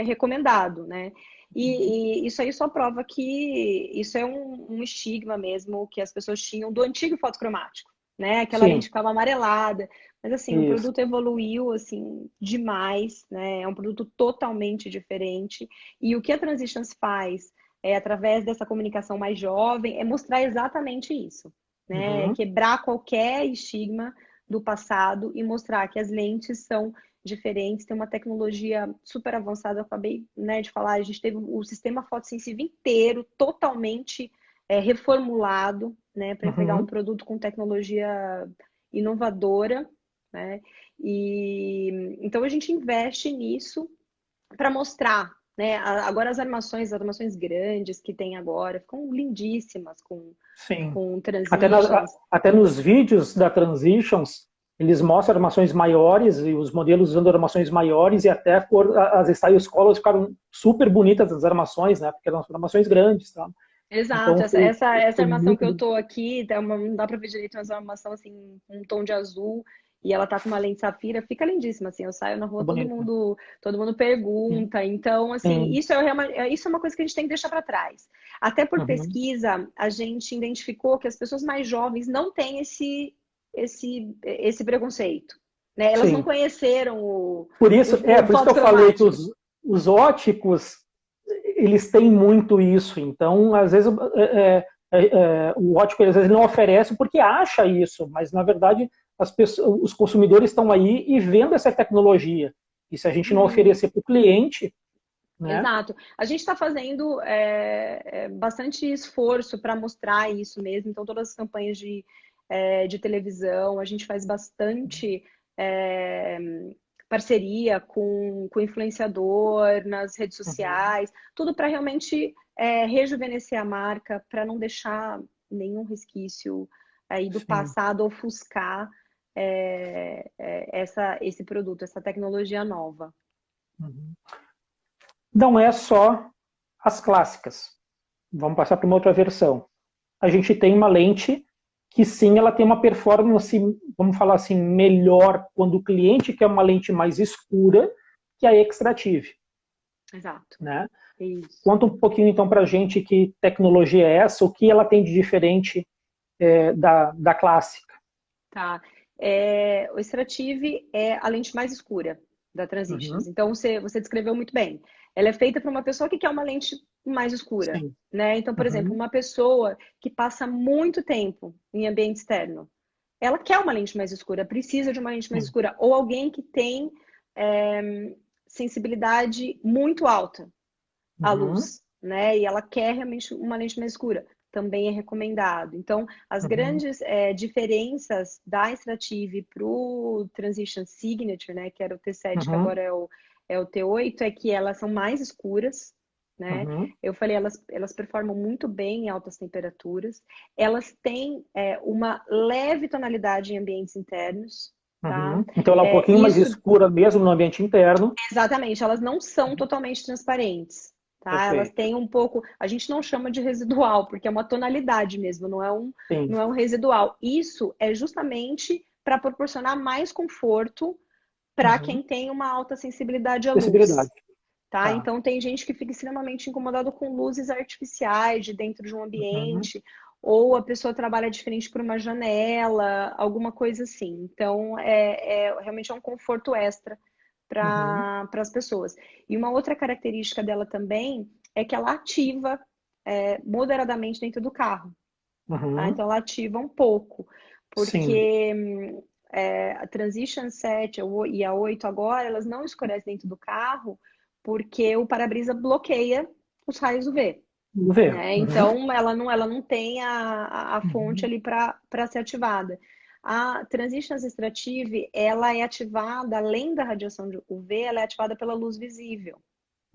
recomendado, né? E isso aí só prova que isso é um estigma mesmo que as pessoas tinham do antigo fotocromático, né? Aquela lente Sim, ficava amarelada. Mas assim, o isso. produto evoluiu assim demais, né? É um produto totalmente diferente. E o que a Transitions faz através dessa comunicação mais jovem é mostrar exatamente isso, né? É Uhum. quebrar qualquer estigma do passado e mostrar que as lentes são diferentes, tem uma tecnologia super avançada. Eu acabei, né, de falar, a gente teve o sistema fotossensível inteiro totalmente reformulado, né, para entregar um Uhum. produto com tecnologia inovadora, né? E então a gente investe nisso para mostrar, né? Agora as armações grandes que tem agora ficam lindíssimas Sim. com transitions. Até nos vídeos da Transitions, eles mostram armações maiores e os modelos usando armações maiores e até as styles colors ficaram super bonitas as armações, né? Porque eram armações grandes, tá? Exato, Então essa foi armação que muito eu bonito. tô aqui, não dá pra ver direito, mas é uma armação assim, com um tom de azul, e ela tá com uma lente safira, fica lindíssima, assim, eu saio na rua, Foi bonito. todo mundo Sim. pergunta, então, assim, Sim. isso é uma coisa que a gente tem que deixar para trás. Até por Uhum. pesquisa, a gente identificou que as pessoas mais jovens não têm esse preconceito, né? Elas não Sim. conheceram o Por isso que eu falei que fotocromático. os óticos, eles têm muito isso. Então, às vezes, o ótico às vezes não oferece porque acha isso, mas na verdade os consumidores estão aí e vendo essa tecnologia. E se a gente não oferecer para o cliente, né? Exato. A gente está fazendo bastante esforço para mostrar isso mesmo. Então, todas as campanhas de televisão, a gente faz bastante é, parceria com influenciador nas redes Uhum. sociais, tudo para realmente rejuvenescer a marca, para não deixar nenhum resquício aí do Sim. passado ofuscar esse produto, essa tecnologia nova. Uhum. Não é só as clássicas. Vamos passar para uma outra versão. A gente tem uma lente que sim, ela tem uma performance, vamos falar assim, melhor quando o cliente quer uma lente mais escura que a Extrative, Exato. né? Isso. Conta um pouquinho então para a gente que tecnologia é essa, o que ela tem de diferente da clássica. Tá. O Strative é a lente mais escura da Transitions. Uhum. Então, você descreveu muito bem. Ela é feita para uma pessoa que quer uma lente mais escura, Sim. né? Então, por exemplo, Uhum. uma pessoa que passa muito tempo em ambiente externo, ela quer uma lente mais escura, precisa de uma lente mais Sim. escura. Ou alguém que tem sensibilidade muito alta à Uhum. luz, né? E ela quer realmente uma lente mais escura. Também é recomendado. Então, as Uhum. grandes diferenças da Strative para o Transition Signature, né? Que era o T7, que Uhum. agora é o T8, é que elas são mais escuras, né? Uhum. Eu falei, elas performam muito bem em altas temperaturas. Elas têm uma leve tonalidade em ambientes internos, tá? Uhum. Então ela é um pouquinho mais Isso escura mesmo no ambiente interno. Exatamente, elas não são totalmente transparentes, tá? Elas Perfeito. têm um pouco, a gente não chama de residual, porque é uma tonalidade mesmo, Sim. não é um residual. Isso é justamente para proporcionar mais conforto para Uhum. quem tem uma alta sensibilidade à luz, Acessibilidade. tá? Tá. Então tem gente que fica extremamente incomodado com luzes artificiais de dentro de um Uhum. ambiente, ou a pessoa trabalha diferente por uma janela, alguma coisa assim. Então realmente é um conforto extra Uhum. para as pessoas. E uma outra característica dela também é que ela ativa moderadamente dentro do carro. Tá? Uhum. Então ela ativa um pouco, Sim. porque a Transition 7 e a 8 agora, elas não escurecem dentro do carro, porque o para-brisa bloqueia os raios UV. Vamos ver. Né? Uhum. Então ela não tem a fonte Uhum. ali para ser ativada. A Transition Extrative, ela é ativada, além da radiação de UV, ela é ativada pela luz visível.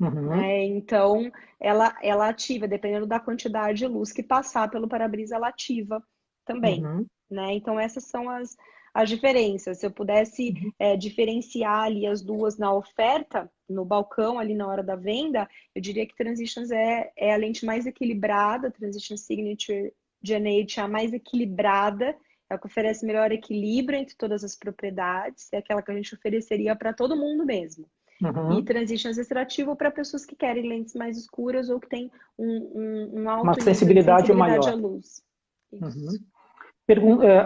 Uhum. Né? Então, ela ativa, dependendo da quantidade de luz que passar pelo para-brisa, ela ativa também. Uhum. Né? Então, essas são as diferenças. Se eu pudesse Uhum. diferenciar ali as duas na oferta, no balcão, ali na hora da venda, eu diria que Transitions é a lente mais equilibrada, Transition Signature Gen 8 é a mais equilibrada, é a que oferece melhor equilíbrio entre todas as propriedades, é aquela que a gente ofereceria para todo mundo mesmo. E Uhum. Transitions extrativo para pessoas que querem lentes mais escuras ou que têm um Uma alto nível de sensibilidade sensibilidade à maior. luz. Uhum. Isso.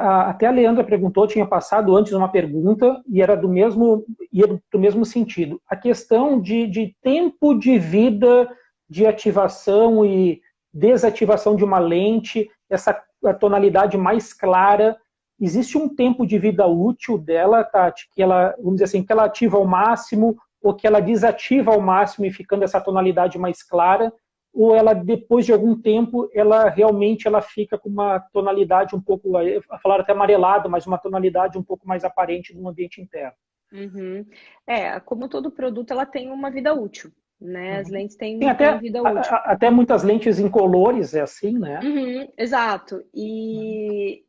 Até a Leandra perguntou, tinha passado antes uma pergunta e era do mesmo sentido. A questão de tempo de vida de ativação e desativação de uma lente, essa tonalidade mais clara, existe um tempo de vida útil dela, Tati, que ela, vamos dizer assim, que ela ativa ao máximo ou que ela desativa ao máximo e ficando essa tonalidade mais clara, ou ela depois de algum tempo ela realmente ela fica com uma tonalidade um pouco, falaram até amarelado, mas uma tonalidade um pouco mais aparente no ambiente interno. Uhum. Como todo produto, ela tem uma vida útil, né? As Uhum. lentes Tem têm até, vida útil. até muitas lentes incolores, é assim, né? Uhum, exato. E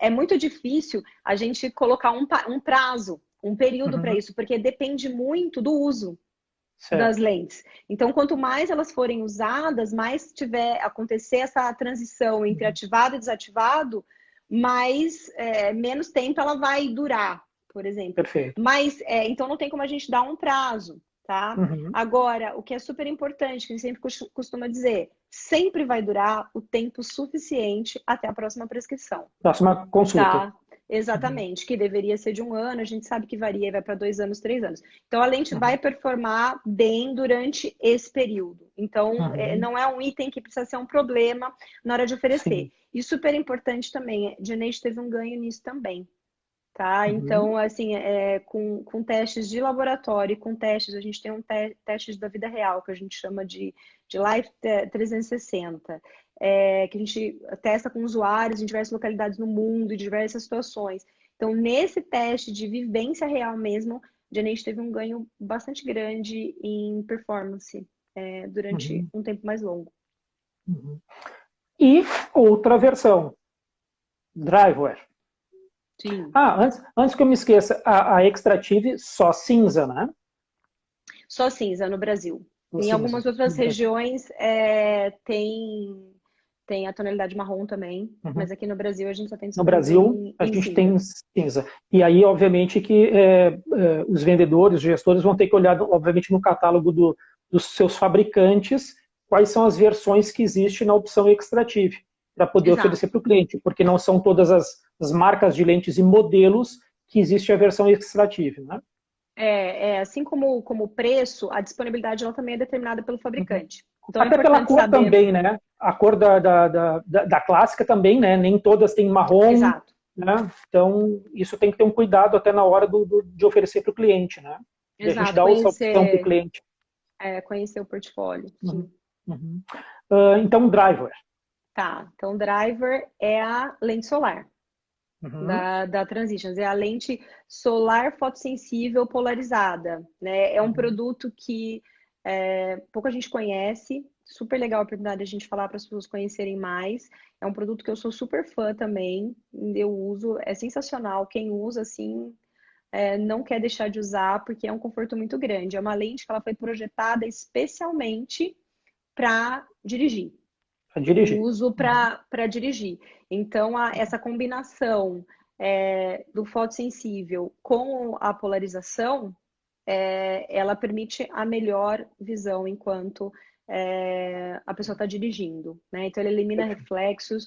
é muito difícil a gente colocar um prazo, um período para Uhum. isso, porque depende muito do uso das Certo. lentes. Então, quanto mais elas forem usadas, mais tiver acontecer essa transição entre Uhum. ativado e desativado, mais menos tempo ela vai durar, por exemplo. Perfeito. Mas então não tem como a gente dar um prazo, tá? Uhum. Agora, o que é super importante, que a gente sempre costuma dizer, sempre vai durar o tempo suficiente até a próxima prescrição. Próxima consulta. Tá, Uhum. exatamente, que deveria ser de um ano, a gente sabe que varia, vai para 2 anos, 3 anos. Então, a lente vai Uhum. performar bem durante esse período. Então, Uhum. não é um item que precisa ser um problema na hora de oferecer. Sim. E super importante também, a Genesis teve um ganho nisso também, tá? Uhum. Então, assim, com testes de laboratório, com testes, a gente tem testes da vida real, que a gente chama de Life 360, que a gente testa com usuários em diversas localidades no mundo, em diversas situações. Então, nesse teste de vivência real mesmo, a gente teve um ganho bastante grande em performance, durante Uhum. um tempo mais longo. Uhum. E outra versão, Driveware. Sim. Ah, antes que eu me esqueça, a Extrative só cinza, né? Só cinza no Brasil. Só Em cinza algumas outras no Brasil. regiões tem a tonalidade marrom também, Uhum. mas aqui no Brasil a gente só tem No disponível Brasil, em, a em gente cinza. tem cinza. E aí, obviamente, que os vendedores, os gestores vão ter que olhar, obviamente, no catálogo dos seus fabricantes, quais são as versões que existem na opção Extrative, para poder oferecer para Exato. o cliente, porque não são todas as marcas de lentes e modelos que existe a versão Extrative, né? Assim como o preço, a disponibilidade ela também é determinada pelo Uhum. fabricante. Então é Até pela importante cor saber. também, né? A cor da clássica também, né? Nem todas têm marrom, Exato, né? Então, isso tem que ter um cuidado até na hora de oferecer para o cliente, né? De a gente exato. dar essa opção para o cliente. Conhecer o portfólio, Uhum, sim. uhum. Então, driver. Tá. Então, driver é a lente solar. Uhum, Da Transitions. É a lente solar fotossensível polarizada, né? É um uhum, produto que pouca gente conhece, super legal a oportunidade de a gente falar para as pessoas conhecerem mais. É um produto que eu sou super fã também, eu uso, é sensacional. Quem usa, assim, não quer deixar de usar, porque é um conforto muito grande. É uma lente que ela foi projetada especialmente para dirigir, para o dirigir. uso Uhum, para dirigir. Então, essa combinação do fotossensível com a polarização, ela permite a melhor visão enquanto a pessoa está dirigindo, né? Então, ele elimina perfeito. reflexos,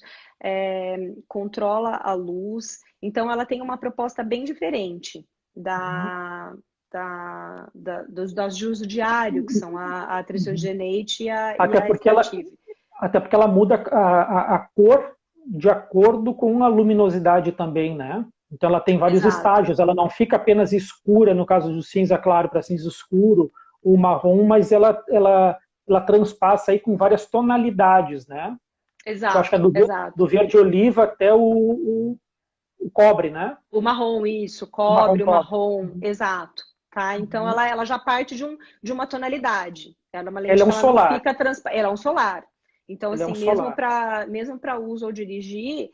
controla a luz. Então, ela tem uma proposta bem diferente Uhum, das de uso diário, que são a uhum. Trisulgenate e Até a porque ela, Extrative. até porque ela muda a cor de acordo com a luminosidade também, né? Então ela tem vários Exato. estágios, ela não fica apenas escura, no caso do cinza claro para cinza escuro, ou marrom, mas ela transpassa aí com várias tonalidades, né? Eu acho que é Exato, do exato. verde oliva até o cobre, né? O marrom, isso, O marrom cobre, o cobre. marrom, Uhum, exato. Tá? Então uhum. ela já parte de uma tonalidade. Ela é uma Ele lente é que um ela não solar, fica transparente. Ela é um solar. Então, ele é um assim, solar. mesmo para uso ou dirigir,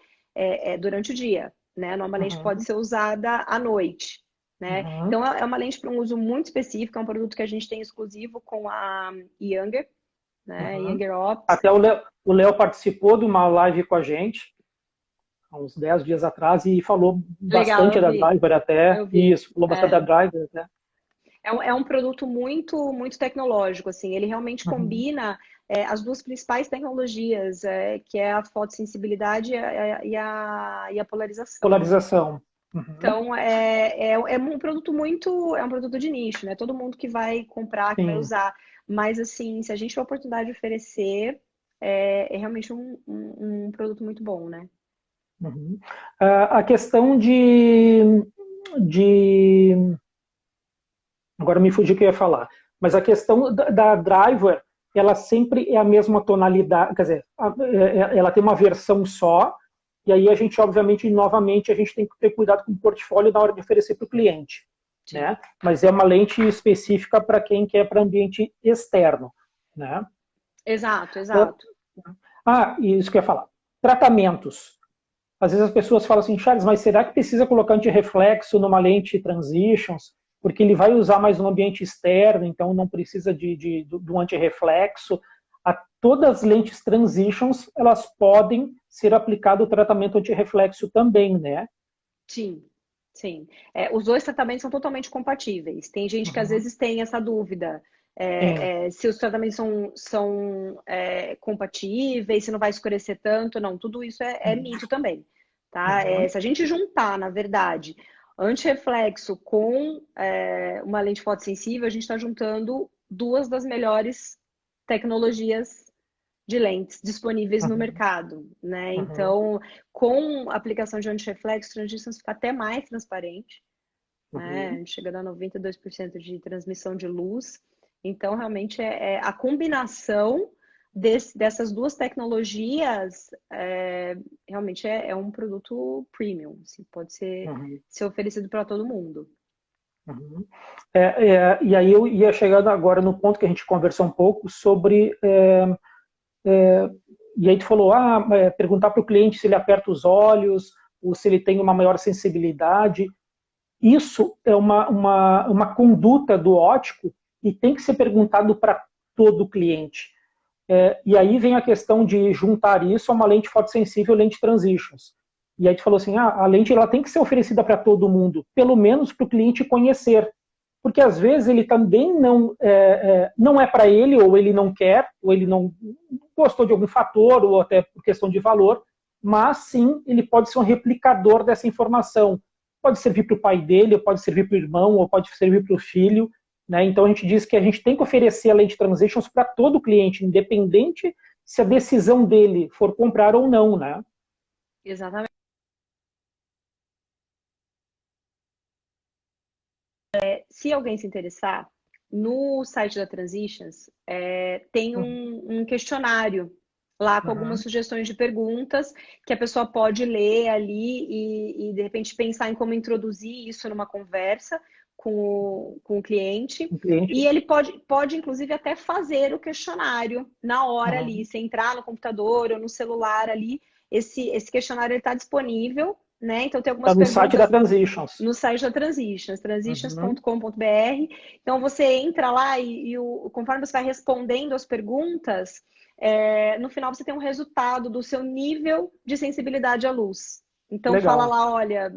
durante o dia. Né? Não é uma lente que pode Uhum, ser usada à noite. Né? uhum, Então, é uma lente para um uso muito específico, é um produto que a gente tem exclusivo com a Younger, né? uhum. Younger Ops. Até o Léo participou de uma live com a gente, há uns 10 dias atrás, e falou Legal, bastante da Driver até, eu vi. isso, falou bastante da Driver até. É um produto muito, muito tecnológico, assim. Ele realmente Uhum. combina as duas principais tecnologias, que é a fotossensibilidade e a polarização. Polarização. Uhum. Então, é um produto é um produto de nicho, né? Todo mundo que vai comprar, que vai Sim. usar. Mas, assim, se a gente tiver a oportunidade de oferecer, é realmente um produto muito bom, né? Uhum. A questão de. Agora me fugi o que eu ia falar. Mas a questão da Driver, ela sempre é a mesma tonalidade, quer dizer, ela tem uma versão só, e aí a gente, obviamente, novamente, a gente tem que ter cuidado com o portfólio na hora de oferecer para o cliente. Sim. Né? Mas é uma lente específica para quem quer para ambiente externo. Né? Exato, exato. E isso que eu ia falar. Tratamentos. Às vezes as pessoas falam assim, Charles, mas será que precisa colocar antirreflexo numa lente transitions? Porque ele vai usar mais no ambiente externo, então não precisa do antirreflexo. Todas as lentes transitions, elas podem ser aplicado o tratamento antirreflexo também, né? Sim, sim. Os dois tratamentos são totalmente compatíveis. Tem gente que às Uhum. vezes tem essa dúvida, Sim. se os tratamentos são compatíveis, se não vai escurecer tanto. Não, tudo isso é mito também, tá? Uhum. Se a gente juntar, na verdade, antirreflexo com uma lente fotossensível, a gente está juntando duas das melhores tecnologias de lentes disponíveis no Uhum. mercado, né? Uhum. Então, com a aplicação de antirreflexo, Transitions fica até mais transparente, né? A Uhum. gente chega a dar 92% de transmissão de luz. Então, realmente, a combinação dessas duas tecnologias realmente é um produto premium, assim, pode Uhum. ser oferecido para todo mundo. Uhum. E aí eu ia chegando agora no ponto que a gente conversou um pouco sobre e aí tu falou, perguntar para o cliente se ele aperta os olhos ou se ele tem uma maior sensibilidade. Isso é uma conduta do ótico e tem que ser perguntado para todo cliente. E aí vem a questão de juntar isso a uma lente fotossensível, lente transitions. E aí tu falou assim, a lente ela tem que ser oferecida para todo mundo, pelo menos para o cliente conhecer. Porque às vezes ele também não é para ele, ou ele não quer, ou ele não gostou de algum fator, ou até por questão de valor, mas sim ele pode ser um replicador dessa informação. Pode servir para o pai dele, ou pode servir para o irmão, ou pode servir para o filho. Né? Então a gente diz que a gente tem que oferecer a lente transitions para todo cliente, independente se a decisão dele for comprar ou não. Né? Exatamente. Se alguém se interessar, no site da Transitions tem Uhum. um questionário lá com algumas Uhum. sugestões de perguntas que a pessoa pode ler ali e de repente pensar em como introduzir isso numa conversa com o cliente. Um cliente. E ele pode, inclusive, até fazer o questionário na hora ali. Uhum. Se entrar no computador ou no celular ali, esse questionário está disponível, né? Então tem Está algumas no site da perguntas Transitions. no site da Transitions, Uhum. transitions.com.br. Então você entra lá conforme você vai respondendo as perguntas, no final você tem um resultado do seu nível de sensibilidade à luz. Então fala Legal. lá, olha,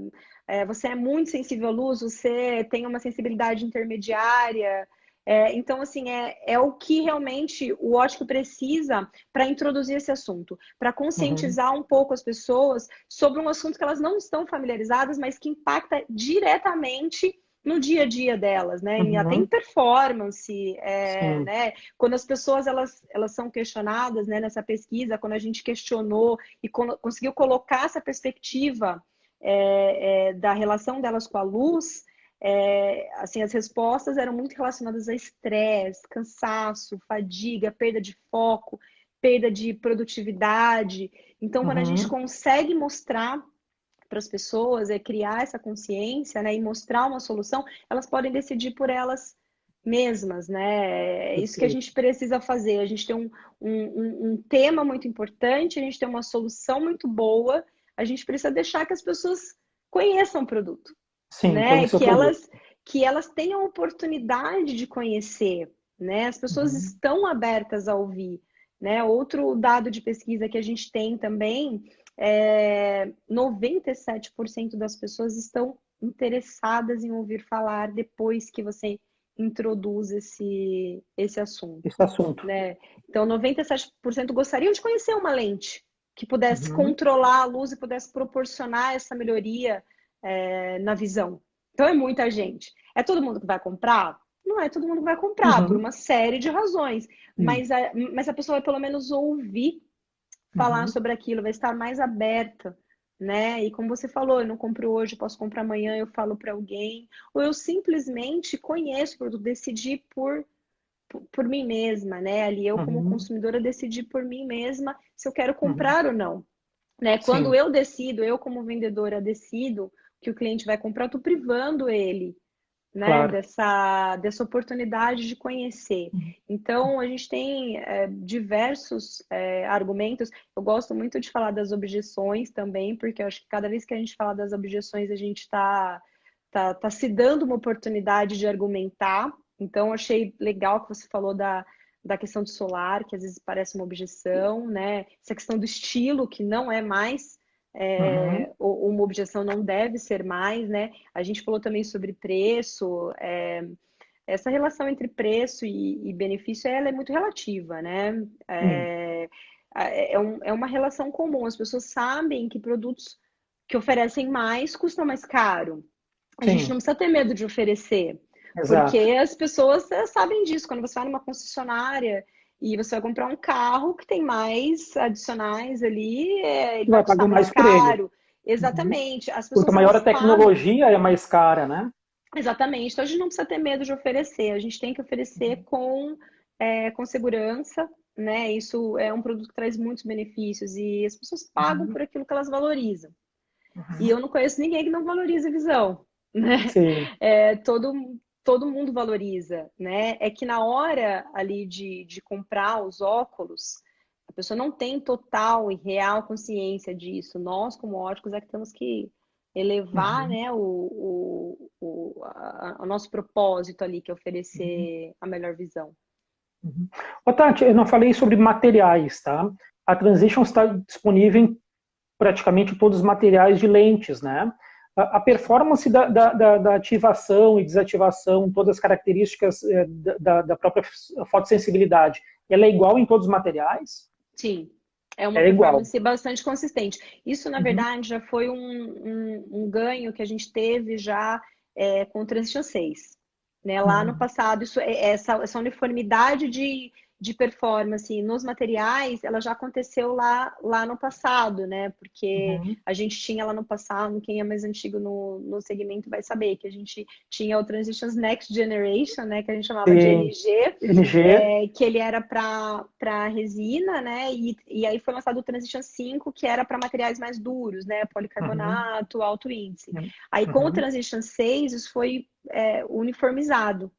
você é muito sensível à luz, você tem uma sensibilidade intermediária. Então, assim, é o que realmente o ótico precisa para introduzir esse assunto, para Uhum. conscientizar um pouco as pessoas sobre um assunto que elas não estão familiarizadas, mas que impacta diretamente no dia a dia delas, né? Até em Uhum. performance, Sim. né? Quando as pessoas elas são questionadas, né? Nessa pesquisa, quando a gente questionou e conseguiu colocar essa perspectiva da relação delas com a luz, assim, as respostas eram muito relacionadas a estresse, cansaço, fadiga, perda de foco, perda de produtividade. Então, quando a gente Uhum. consegue mostrar para as pessoas, criar essa consciência, né, e mostrar uma solução, elas podem decidir por elas mesmas, né? É isso que a Perfeito. gente precisa fazer. A gente tem um tema muito importante, a gente tem uma solução muito boa, a gente precisa deixar que as pessoas conheçam o produto, Sim, né? conhecer o produto. Que elas tenham a oportunidade de conhecer, né? As pessoas Uhum. estão abertas a ouvir, né? Outro dado de pesquisa que a gente tem também 97% das pessoas estão interessadas em ouvir falar depois que você introduz esse assunto, Esse assunto. né? Então, 97% gostariam de conhecer uma lente que pudesse Uhum. controlar a luz e pudesse proporcionar essa melhoria na visão. Então, é muita gente. É todo mundo que vai comprar? Não é todo mundo que vai comprar, por Uhum. uma série de razões. Sim. Mas a pessoa vai pelo menos ouvir falar Uhum. sobre aquilo, vai estar mais aberta, né? E como você falou, eu não compro hoje, posso comprar amanhã, eu falo para alguém, ou eu simplesmente conheço o produto, decidi por mim mesma, né? Ali eu como Uhum. consumidora decidi por mim mesma se eu quero Uhum. comprar ou não, né? Quando Sim, eu decido, eu como vendedora decido que o cliente vai comprar, eu tô privando ele, né, claro. dessa oportunidade de conhecer. Então, a gente tem diversos argumentos. Eu gosto muito de falar das objeções também, porque eu acho que cada vez que a gente fala das objeções, a gente tá se dando uma oportunidade de argumentar. Então, eu achei legal que você falou da questão do solar, que às vezes parece uma objeção, né? Essa questão do estilo, que não é mais Uhum. uma objeção, não deve ser mais, né? A gente falou também sobre preço. Essa relação entre preço e benefício ela é muito relativa, né? Sim, É uma relação comum. As pessoas sabem que produtos que oferecem mais custam mais caro. A gente sim, não precisa ter medo de oferecer, porque exato. as pessoas sabem disso. Quando você vai numa concessionária E você vai comprar um carro que tem mais adicionais ali, ele vai Vai custar pagar mais mais por ele. caro. Uhum. Exatamente. As Quanto pessoas maior a elas pagam. tecnologia, é mais cara, né? Exatamente. Então a gente não precisa ter medo de oferecer. A gente tem que oferecer com segurança, né? Isso é um produto que traz muitos benefícios e as pessoas pagam Uhum. por aquilo que elas valorizam. E Uhum. eu não conheço ninguém que não valorize a visão, né? Sim. Todo mundo valoriza, né? É que na hora ali de comprar os óculos, a pessoa não tem total e real consciência disso. Nós, como óticos, é que temos que elevar, Uhum. né, o nosso propósito ali, que é Uhum. oferecer a melhor visão. Uhum. Ô, Tati, eu não falei sobre materiais, tá? A Transition está disponível em praticamente todos os materiais de lentes, né? A performance da ativação e desativação, todas as características da própria fotossensibilidade, ela é igual em todos os materiais? Sim, é uma É igual. performance bastante consistente. Isso, na Uhum. verdade, já foi um ganho que a gente teve já com o Transition 6. Né? Lá no Uhum. passado, essa uniformidade de performance nos materiais, ela já aconteceu lá no passado, né? Porque Uhum. a gente tinha lá no passado, quem é mais antigo no segmento vai saber, que a gente tinha o Transitions Next Generation, né? Que a gente chamava de Sim. NG, NG. que ele era para resina, né? E aí foi lançado o Transition 5, que era para materiais mais duros, né? Uhum. Policarbonato, alto índice. Aí com o Uhum. Transition 6, isso foi uniformizado.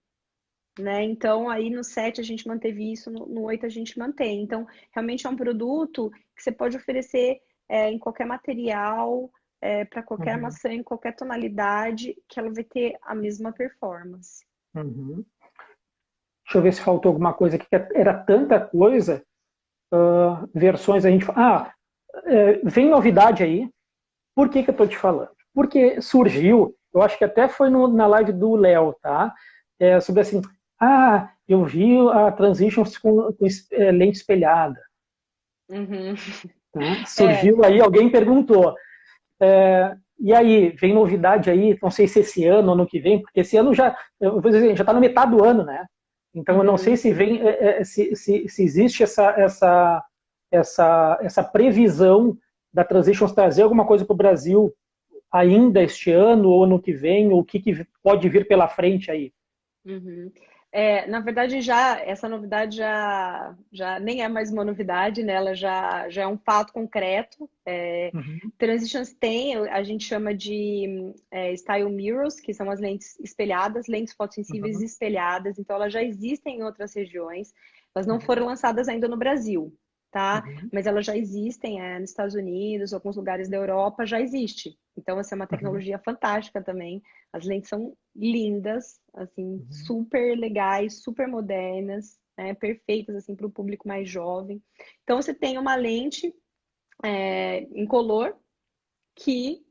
Né? Então, aí no 7 a gente manteve isso, no 8 a gente mantém. Então, realmente é um produto que você pode oferecer em qualquer material, para qualquer Uhum. maçã, em qualquer tonalidade, que ela vai ter a mesma performance. Uhum. Deixa eu ver se faltou alguma coisa aqui, que era tanta coisa. Versões a gente. Vem novidade aí. Por que eu estou te falando? Porque surgiu, eu acho que até foi na live do Léo, tá? Sobre assim, eu vi a Transitions com lente espelhada. Uhum. Tá? É, Surgiu aí, alguém perguntou. E aí, vem novidade aí, não sei se esse ano ou ano que vem, porque esse ano eu vou dizer, já está na metade do ano, né? Então eu não sei uhum. se vem, se existe essa previsão da Transitions trazer alguma coisa para o Brasil ainda este ano ou ano que vem, ou o que pode vir pela frente aí. Uhum. Na verdade, essa novidade já nem é mais uma novidade, né? Ela já é um fato concreto. Uhum. Transitions tem, a gente chama de Style Mirrors, que são as lentes espelhadas, lentes fotossensíveis Uhum. espelhadas. Então, elas já existem em outras regiões. Elas não Uhum. foram lançadas ainda no Brasil, tá? Uhum. Mas elas já existem nos Estados Unidos, alguns lugares da Europa já existe. Então, essa é uma Uhum. tecnologia fantástica também. As lentes são lindas, assim, Uhum. super legais, super modernas, né, perfeitas assim para o público mais jovem. Então você tem uma lente incolor que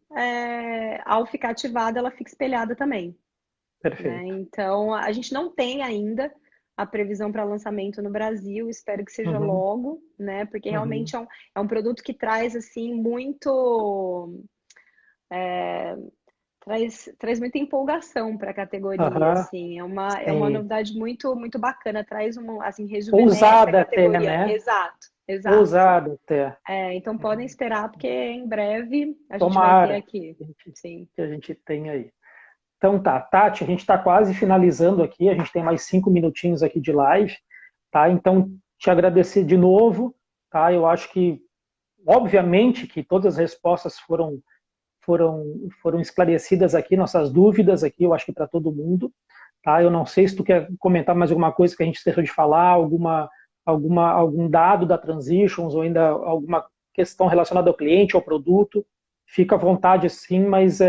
ao ficar ativada ela fica espelhada também, né? Perfeito. Então a gente não tem ainda a previsão para lançamento no Brasil, espero que seja Uhum. logo, né? Porque Uhum. realmente é um produto que traz assim muito traz muita empolgação para a categoria, Aham. assim. É uma Sim. novidade muito, muito bacana. Traz assim, rejuvenesce a Ousada até, categoria. né? Exato, exato. Ousada até. Então podem Uhum. esperar, porque em breve a gente vai ter Tomara aqui. que a gente, Sim. que a gente tenha aí. Então tá, Tati, a gente está quase finalizando aqui, a gente tem mais 5 minutinhos aqui de live, tá? Então, te agradecer de novo, tá? Eu acho que, obviamente, que todas as respostas foram esclarecidas aqui, nossas dúvidas aqui, eu acho que para todo mundo, tá? Eu não sei se tu quer comentar mais alguma coisa que a gente esqueceu de falar, algum dado da Transitions ou ainda alguma questão relacionada ao cliente, ao produto, fica à vontade sim, mas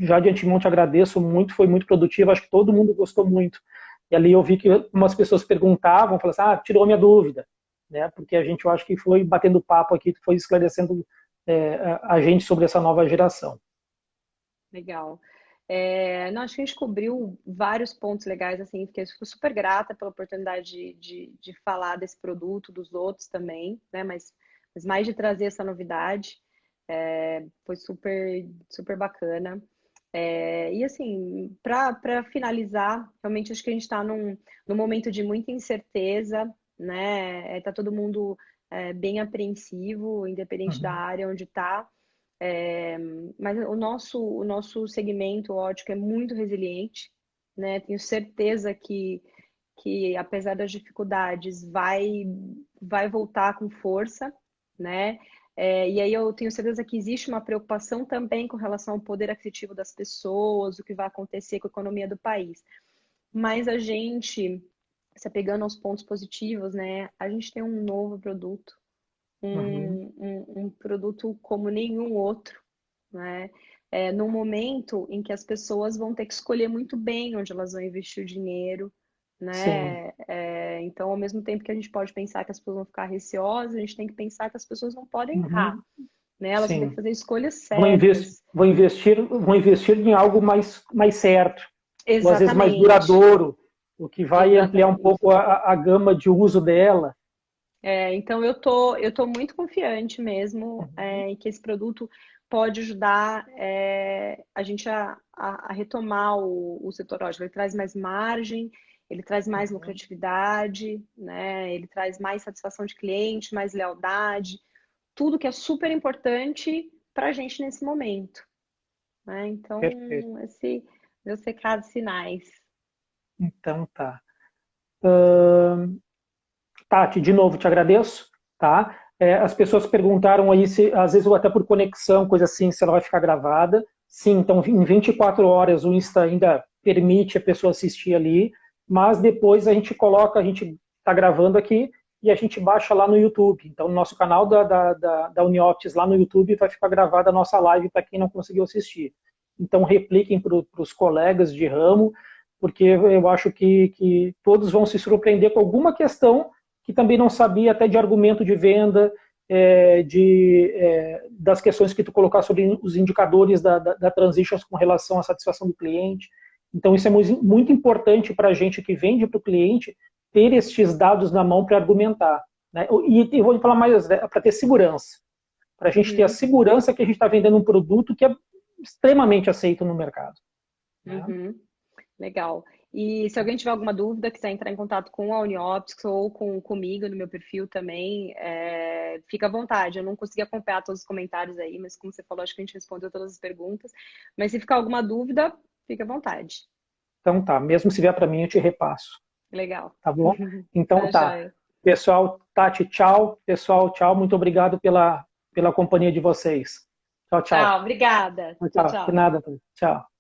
já de antemão te agradeço muito, foi muito produtivo, acho que todo mundo gostou muito. E ali eu vi que umas pessoas perguntavam, falavam assim, tirou minha dúvida, né? Porque a gente, eu acho que foi batendo papo aqui, foi esclarecendo a gente sobre essa nova geração. Legal. Não, acho que a gente cobriu vários pontos legais, assim, fico super grata pela oportunidade de falar desse produto, dos outros também, né? Mas mais de trazer essa novidade. Foi super, super bacana. E assim, para finalizar, realmente acho que a gente está num momento de muita incerteza, né? Tá todo mundo bem apreensivo, independente da Uhum. área onde está. Mas o nosso segmento ótico é muito resiliente, né? Tenho certeza que apesar das dificuldades, vai voltar com força, né? E aí eu tenho certeza que existe uma preocupação também com relação ao poder aquisitivo das pessoas, o que vai acontecer com a economia do país. Mas a gente, se apegando aos pontos positivos, né? A gente tem um novo produto, Uhum. um produto como nenhum outro, né? Num momento em que as pessoas vão ter que escolher muito bem onde elas vão investir o dinheiro, Sim. né? Então, ao mesmo tempo que a gente pode pensar que as pessoas vão ficar receosas, a gente tem que pensar que as pessoas não podem errar, Uhum. né? Elas vão ter que Sim. fazer escolhas Vão investir, certas. vão investir em algo mais certo, ou às vezes mais Exatamente, duradouro, o que vai ampliar um exatamente. pouco a gama de uso dela. Então eu tô muito confiante mesmo Uhum. em que esse produto pode ajudar a gente a retomar o setor ótico. Ele traz mais margem, ele traz mais Uhum. lucratividade, né? Ele traz mais satisfação de cliente, mais lealdade, tudo que é super importante para a gente nesse momento, né? Perfeito. Então, esse meus recados finais. Então tá. Tati, de novo, te agradeço, tá? As pessoas perguntaram aí se, às vezes, ou até por conexão, coisa assim, se ela vai ficar gravada. Sim, então em 24 horas o Insta ainda permite a pessoa assistir ali, mas depois a gente coloca, a gente está gravando aqui e a gente baixa lá no YouTube. Então, no nosso canal da Unioptis lá no YouTube vai ficar gravada a nossa live para quem não conseguiu assistir. Então, repliquem para os colegas de ramo, porque eu acho que todos vão se surpreender com alguma questão que também não sabia até de argumento de venda, das questões que tu colocar sobre os indicadores da Transitions com relação à satisfação do cliente. Então, isso é muito importante para a gente que vende para o cliente ter estes dados na mão para argumentar. Né? E vou falar mais, para ter segurança. Para a gente ter a Uhum. segurança que a gente está vendendo um produto que é extremamente aceito no mercado. Né? Uhum. Legal. E se alguém tiver alguma dúvida, quiser entrar em contato com a Unioptics ou comigo no meu perfil também, fica à vontade. Eu não consegui acompanhar todos os comentários aí, mas como você falou, acho que a gente respondeu todas as perguntas. Mas se ficar alguma dúvida, fica à vontade. Então tá, mesmo se vier para mim, eu te repasso. Legal. Tá bom? Então Tá tá. joia. Pessoal, Tati, tchau. Pessoal, tchau. Muito obrigado pela companhia de vocês. Tchau, tchau. Tchau, obrigada. Tchau, Tchau, tchau. De tchau. nada. Tchau.